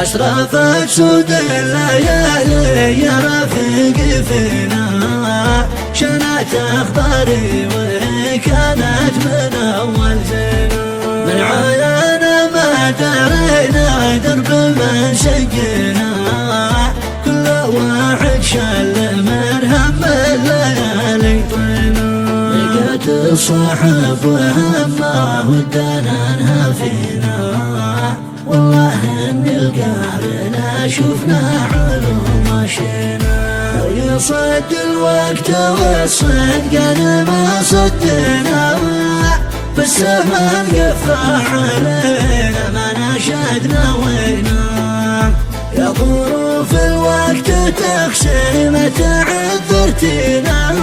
أشرفت سود الليالي يا رفيقي فينا، شنت أخباري وكانت من أول زينة. من عيانا ما درينا درب من شقنا، كل واحد شل من هم الليالي طينا. لقيت الصاحب وهمه ودنا نهافينا، والله ان القهر لا شفنا علوم مشينا. ويصد الوقت والصدق انا ما صدنا، بس ما نقفى علينا ما نشدنا وينا. يا ظروف الوقت تخشي متى عذرتينا،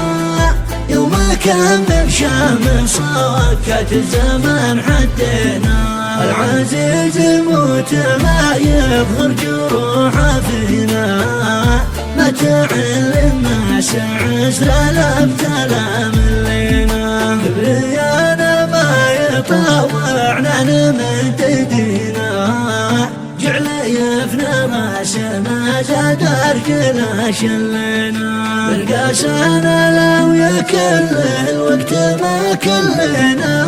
يوم كان من شام صكت الزمان حدينا. العزيز الموت ما يظهر جروحه فينا، متى الناس عسر الابتلى ملينا. كبريانا ما يطوعنا نمد ايدينا، جعل يفنى ما سما زاد ارجل شلينا. بالقاسانا لو يكل الوقت ما كلنا،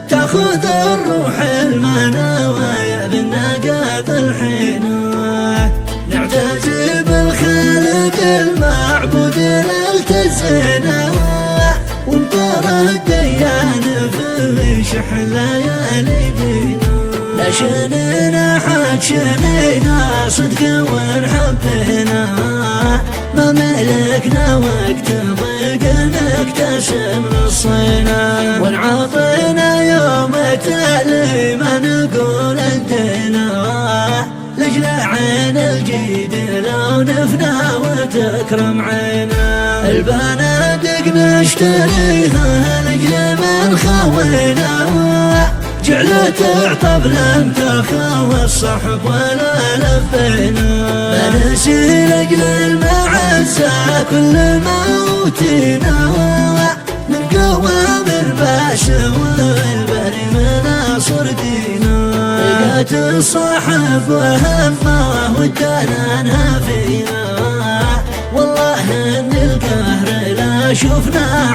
تاخذ الروح المناوى بالنقاط الحين. نعتزي بالخالق المعبود نلتزنا، وانطر الديان في شح ليالي بينا. لا شنينا حد شنينا صدق ونحبنا، ما ملكنا وقت ضيق نكتسب نصينا. ونعطينا يوم تالي ما نقول ادينا، لجل عين الجيد لو نفنى وتكرم عينا. البنادق نشتريها لجل من خوينا، جعلت تعطب لم تخاوى الصحب ولا لبينا. بنسي لجل المعزة كل موتنا، من قوام الباش والبر مناصر دينا. لقيت الصاحب وهمه ودنا نافينا، والله ان القهر لا شفنا